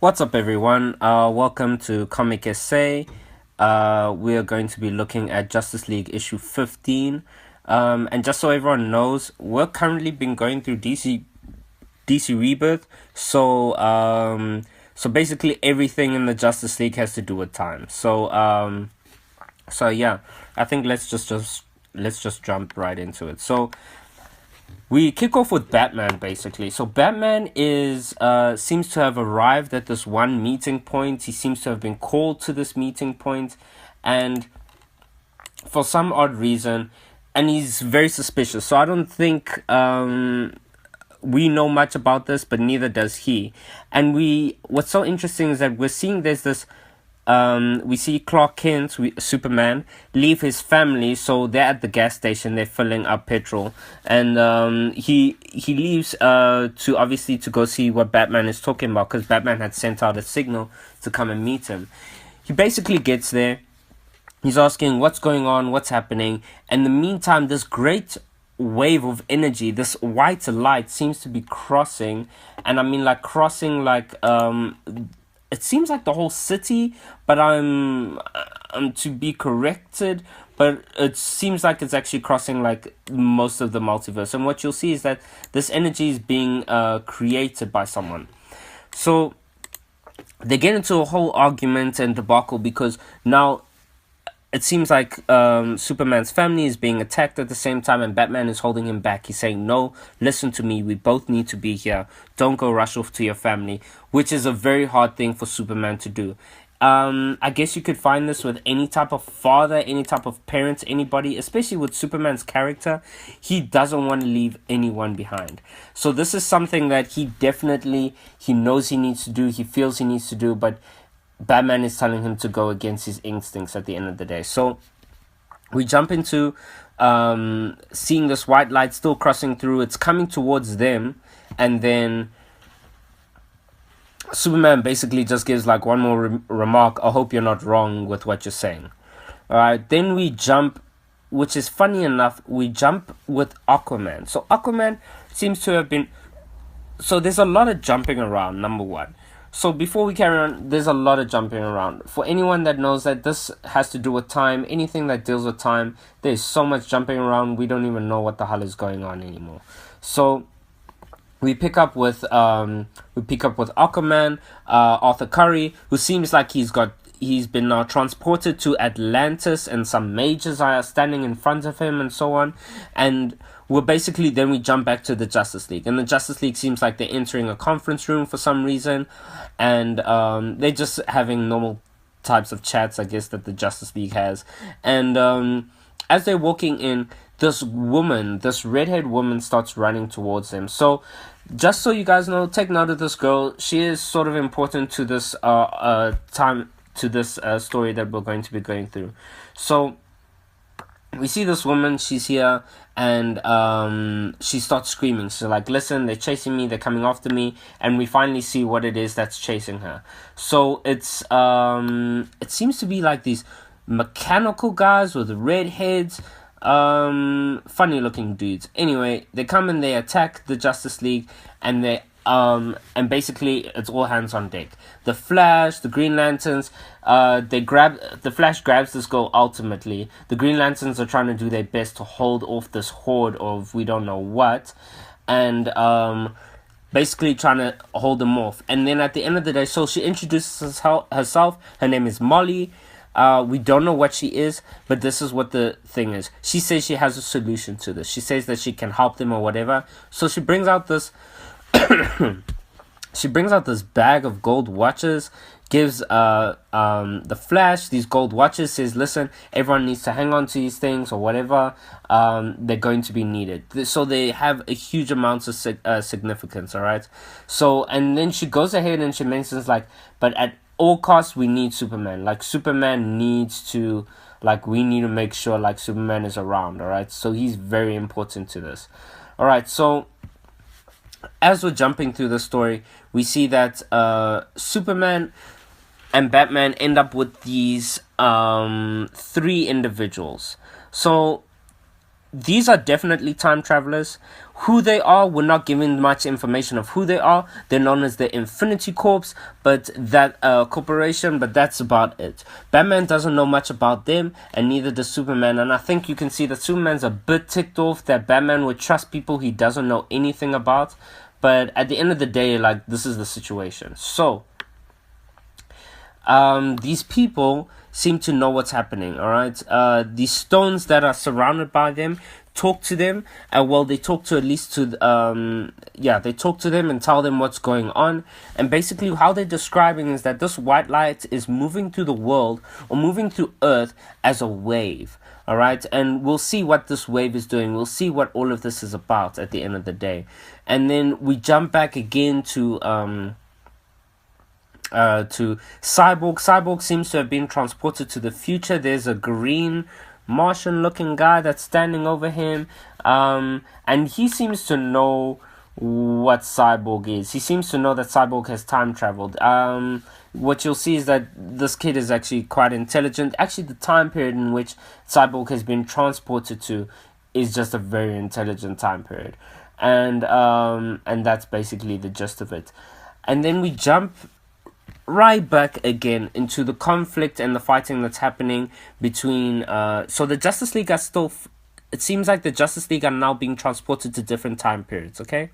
What's up, everyone? Welcome to Comic Essay. We are going to be looking at Justice League issue 15. And just so everyone knows, we're currently been going through DC Rebirth. So basically everything in the Justice League has to do with time. So yeah, I think let's just jump right into it. So we kick off with Batman, basically. So Batman is seems to have arrived at this one meeting point. He seems to have been called to this meeting point, and for some odd reason, and he's very suspicious. So I don't think we know much about this, but neither does he. And what's so interesting is that we're seeing there's this we see Clark Kent, Superman, leave his family. So they're at the gas station. They're filling up petrol, and he leaves to obviously to go see what Batman is talking about, because Batman had sent out a signal to come and meet him. He basically gets there. He's asking what's going on, what's happening. In the meantime, this great wave of energy, this white light, seems to be crossing, and I mean like crossing like it seems like the whole city, but I'm to be corrected, but it seems like it's actually crossing like most of the multiverse. And what you'll see is that this energy is being created by someone. So they get into a whole argument and debacle, because now it seems like Superman's family is being attacked at the same time, and Batman is holding him back. He's saying, no, listen to me. We both need to be here. Don't go rush off to your family, which is a very hard thing for Superman to do. I guess you could find this with any type of father, any type of parent, anybody, especially with Superman's character. He doesn't want to leave anyone behind. So this is something that he knows he needs to do. He feels he needs to do, but Batman is telling him to go against his instincts at the end of the day. So we jump into seeing this white light still crossing through. It's coming towards them, and then Superman basically just gives like one more remark. I hope you're not wrong with what you're saying. Alright, then we jump, which is funny enough, we jump with Aquaman. So Aquaman seems to have been... So there's a lot of jumping around, number one. So before we carry on, there's a lot of jumping around. For anyone that knows that this has to do with time, anything that deals with time, there's so much jumping around, we don't even know what the hell is going on anymore. So we pick up with Aquaman, Arthur Curry, who seems like he's been now transported to Atlantis, and some mages are standing in front of him and so on. And then we jump back to the Justice League. And the Justice League seems like they're entering a conference room for some reason. And they're just having normal types of chats, I guess, that the Justice League has. And as they're walking in, this redhead woman starts running towards them. So just so you guys know, take note of this girl. She is sort of important to this story that we're going to be going through. So we see this woman, she's here, and she starts screaming. She's like, listen, they're chasing me, they're coming after me. And we finally see what it is that's chasing her. So it seems to be like these mechanical guys with red heads, funny looking dudes. Anyway, they come and they attack the Justice League, and and basically it's all hands on deck. The Flash, the Green Lanterns, the Flash grabs this girl ultimately. The Green Lanterns are trying to do their best to hold off this horde of we don't know what, and basically trying to hold them off. And then at the end of the day, so she introduces herself. Her name is Molly. We don't know what she is, but this is what the thing is. She says she has a solution to this. She says that she can help them or whatever. So she brings out this bag of gold watches, gives the Flash these gold watches, says, listen, everyone needs to hang on to these things or whatever. They're going to be needed. So they have a huge amount of significance, all right? So, and then she goes ahead and she mentions, like, but at all costs, we need Superman. Like, Superman needs to, like, we need to make sure, like, Superman is around, all right? So he's very important to this. All right, so as we're jumping through the story, we see that Superman and Batman end up with these three individuals. So these are definitely time travelers. Who they are, we're not given much information of who they are. They're known as the Infinity Corps, but that corporation, but that's about it. Batman doesn't know much about them, and neither does Superman. And I think you can see that Superman's a bit ticked off that Batman would trust people he doesn't know anything about. But at the end of the day, like, this is the situation. So these people seem to know what's happening, all right? These stones that are surrounded by them talk to them, well, they talk to at least to, they talk to them and tell them what's going on. And basically how they're describing is that this white light is moving through the world, or moving through Earth as a wave, all right? And we'll see what this wave is doing. We'll see what all of this is about at the end of the day. And then we jump back again to Cyborg. Cyborg seems to have been transported to the future. There's a green Martian looking guy that's standing over him, and he seems to know what Cyborg is. He seems to know that Cyborg has time traveled. What you'll see is that this kid is actually quite intelligent. Actually, the time period in which Cyborg has been transported to is just a very intelligent time period, and that's basically the gist of it. And then we jump right back again into the conflict and the fighting that's happening between so the Justice League are still it seems like the Justice League are now being transported to different time periods. Okay,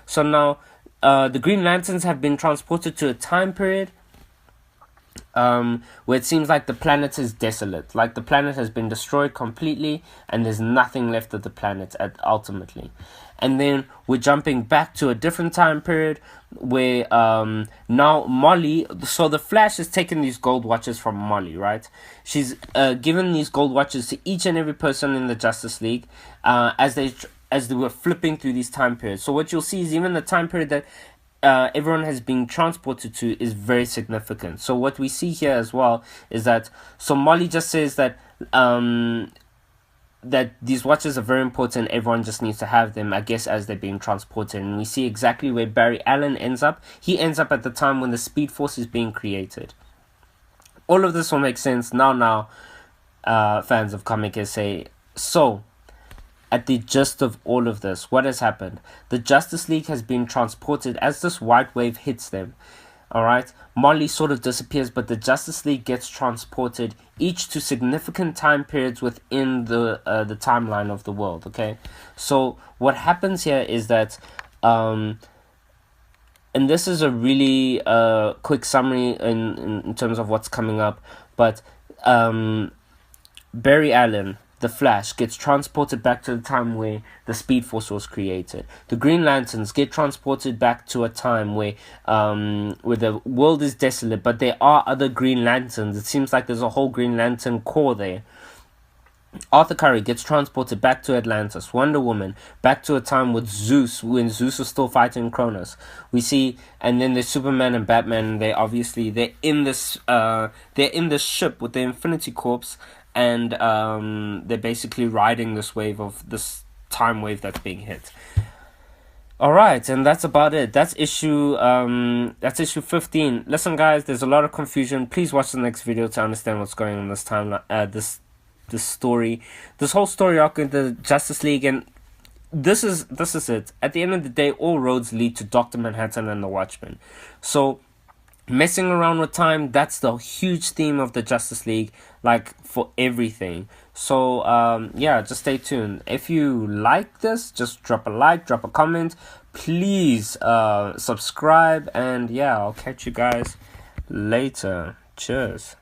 so now the Green Lanterns have been transported to a time period where it seems like the planet is desolate, like the planet has been destroyed completely and there's nothing left of the planet ultimately. And then we're jumping back to a different time period where now Molly, so the Flash has taken these gold watches from Molly, right? She's given these gold watches to each and every person in the Justice League as they were flipping through these time periods. So what you'll see is even the time period that everyone has been transported to is very significant. So what we see here as well is that, so Molly just says that that these watches are very important, everyone just needs to have them, I guess, as they're being transported. And we see exactly where Barry Allen ends up. He ends up at the time when the Speed Force is being created. All of this will make sense now, fans of Comic say. So at the gist of all of this, what has happened? The Justice League has been transported as this white wave hits them. Alright, Molly sort of disappears, but the Justice League gets transported, each to significant time periods within the timeline of the world. Okay, so what happens here is that, and this is a really quick summary in terms of what's coming up, but Barry Allen, the Flash, gets transported back to the time where the Speed Force was created. The Green Lanterns get transported back to a time where the world is desolate, but there are other Green Lanterns. It seems like there's a whole Green Lantern corps there. Arthur Curry gets transported back to Atlantis. Wonder Woman back to a time with Zeus, when Zeus was still fighting Cronus. We see, and then there's Superman and Batman. They're in this ship with the Infinity Corps. And they're basically riding this wave of this time wave that's being hit. All right, and that's about it. That's issue 15. Listen, guys, there's a lot of confusion. Please watch the next video to understand what's going on in this time. This story, this whole story arc in the Justice League, and this is it. At the end of the day, all roads lead to Dr. Manhattan and the Watchmen. So messing around with time, that's the huge theme of the Justice League, like for everything. So just stay tuned. If you like this, just drop a like, drop a comment, please subscribe, and I'll catch you guys later. Cheers.